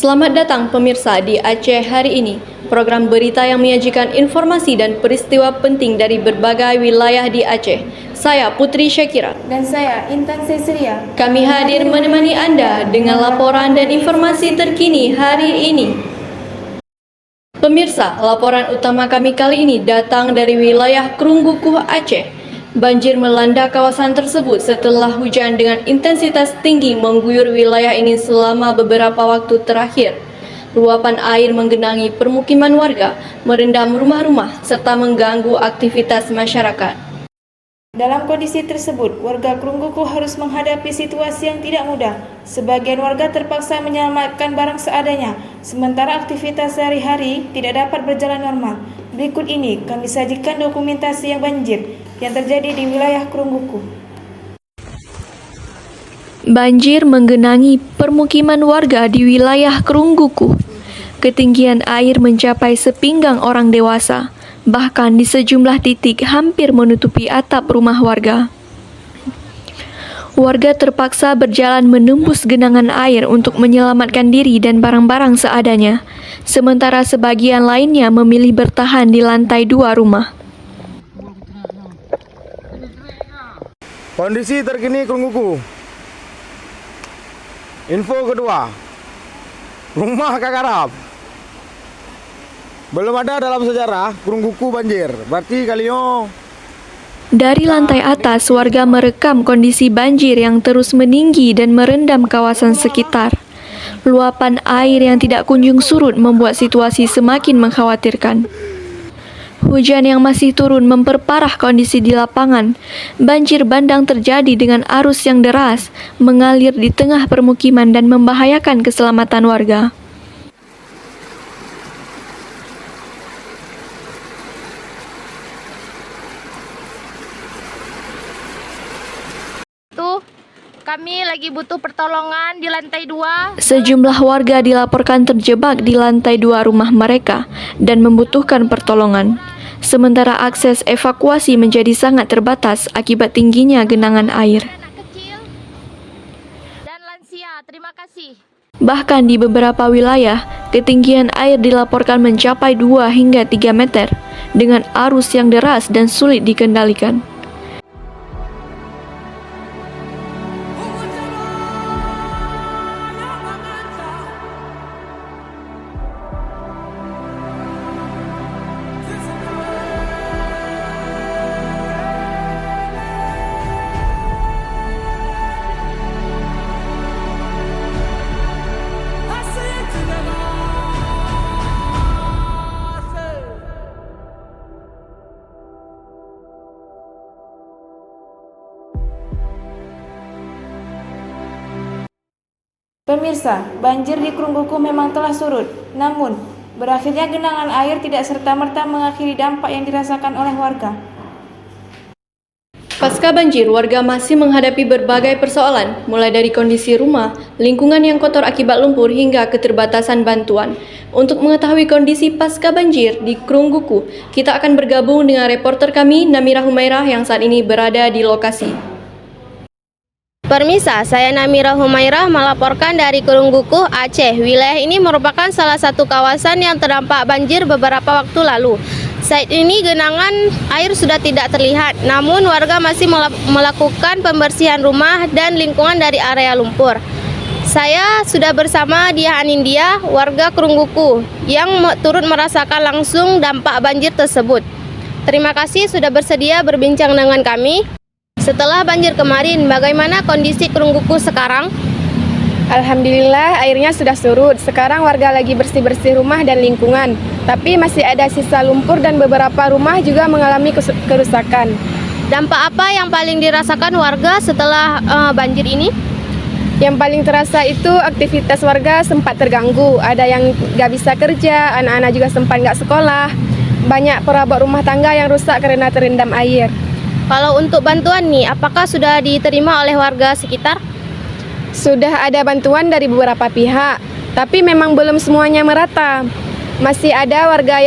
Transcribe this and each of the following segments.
Selamat datang pemirsa di Aceh hari ini, program berita yang menyajikan informasi dan peristiwa penting dari berbagai wilayah di Aceh. Saya Putri Syakira. Dan saya Intan Cecilia. Kami hadir menemani Anda dengan laporan dan informasi terkini hari ini. Pemirsa, laporan utama kami kali ini datang dari wilayah Krunggukuh, Aceh. Banjir melanda kawasan tersebut setelah hujan dengan intensitas tinggi mengguyur wilayah ini selama beberapa waktu terakhir. Luapan air menggenangi permukiman warga, merendam rumah-rumah, serta mengganggu aktivitas masyarakat. Dalam kondisi tersebut, warga Krunggukuh harus menghadapi situasi yang tidak mudah. Sebagian warga terpaksa menyelamatkan barang seadanya, sementara aktivitas sehari-hari tidak dapat berjalan normal. Berikut ini kami sajikan dokumentasi yang banjir yang terjadi di wilayah Krunggukuh. Banjir menggenangi permukiman warga di wilayah Krunggukuh. Ketinggian air mencapai sepinggang orang dewasa, bahkan di sejumlah titik hampir menutupi atap rumah warga. Warga terpaksa berjalan menembus genangan air untuk menyelamatkan diri dan barang-barang seadanya, sementara sebagian lainnya memilih bertahan di lantai 2 rumah. Kondisi terkini Krunggukuh. Info kedua, rumah kakarap. Belum ada dalam sejarah Krunggukuh banjir. Berarti kalian Dari lantai atas, warga merekam kondisi banjir yang terus meninggi dan merendam kawasan sekitar. Luapan air yang tidak kunjung surut membuat situasi semakin mengkhawatirkan. Hujan yang masih turun memperparah kondisi di lapangan. Banjir bandang terjadi dengan arus yang deras, mengalir di tengah permukiman dan membahayakan keselamatan warga. Kami lagi butuh pertolongan di lantai 2. Sejumlah warga dilaporkan terjebak di lantai 2 rumah mereka dan membutuhkan pertolongan. Sementara akses evakuasi menjadi sangat terbatas akibat tingginya genangan air. Anak kecil dan lansia, terima kasih. Bahkan di beberapa wilayah, ketinggian air dilaporkan mencapai 2 hingga 3 meter dengan arus yang deras dan sulit dikendalikan. Pemirsa, banjir di Krunggukuh memang telah surut. Namun, berakhirnya genangan air tidak serta-merta mengakhiri dampak yang dirasakan oleh warga. Pasca banjir, warga masih menghadapi berbagai persoalan, mulai dari kondisi rumah, lingkungan yang kotor akibat lumpur, hingga keterbatasan bantuan. Untuk mengetahui kondisi pasca banjir di Krunggukuh, kita akan bergabung dengan reporter kami, Namira Humairah, yang saat ini berada di lokasi. Permisa, saya Namira Humairah melaporkan dari Krunggukuh, Aceh. Wilayah ini merupakan salah satu kawasan yang terdampak banjir beberapa waktu lalu. Saat ini genangan air sudah tidak terlihat, namun warga masih melakukan pembersihan rumah dan lingkungan dari area lumpur. Saya sudah bersama Diah Anindya, warga Krunggukuh, yang turut merasakan langsung dampak banjir tersebut. Terima kasih sudah bersedia berbincang dengan kami. Setelah banjir kemarin, bagaimana kondisi Krunggukuh sekarang? Alhamdulillah airnya sudah surut. Sekarang warga lagi bersih-bersih rumah dan lingkungan. Tapi masih ada sisa lumpur dan beberapa rumah juga mengalami kerusakan. Dampak apa yang paling dirasakan warga setelah banjir ini? Yang paling terasa itu aktivitas warga sempat terganggu. Ada yang nggak bisa kerja, anak-anak juga sempat nggak sekolah. Banyak perabot rumah tangga yang rusak karena terendam air. Kalau untuk bantuan nih, apakah sudah diterima oleh warga sekitar? Sudah ada bantuan dari beberapa pihak, tapi memang belum semuanya merata. Masih ada warga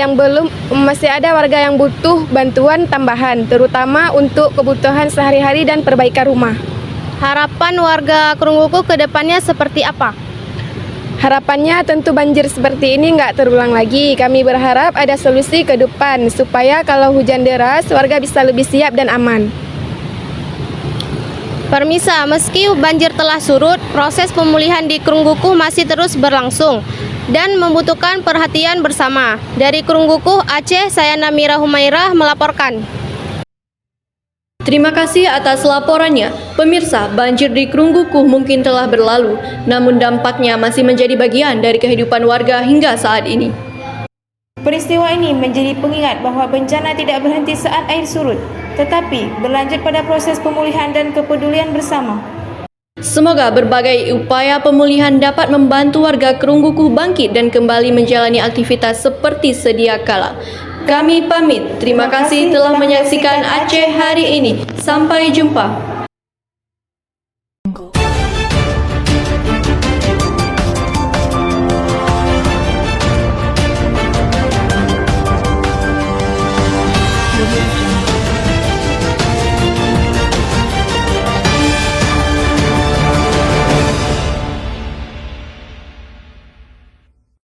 yang butuh bantuan tambahan, terutama untuk kebutuhan sehari-hari dan perbaikan rumah. Harapan warga Krunggukuh ke depannya seperti apa? Harapannya tentu banjir seperti ini nggak terulang lagi. Kami berharap ada solusi ke depan supaya kalau hujan deras warga bisa lebih siap dan aman. Permisa, meski banjir telah surut, proses pemulihan di Krunggukuh masih terus berlangsung dan membutuhkan perhatian bersama. Dari Krunggukuh, Aceh, saya Namira Humairah melaporkan. Terima kasih atas laporannya. Pemirsa, banjir di Krunggukuh mungkin telah berlalu, namun dampaknya masih menjadi bagian dari kehidupan warga hingga saat ini. Peristiwa ini menjadi pengingat bahwa bencana tidak berhenti saat air surut, tetapi berlanjut pada proses pemulihan dan kepedulian bersama. Semoga berbagai upaya pemulihan dapat membantu warga Krunggukuh bangkit dan kembali menjalani aktivitas seperti sedia kala. Kami pamit. Terima kasih telah menyaksikan Aceh hari ini. Sampai jumpa.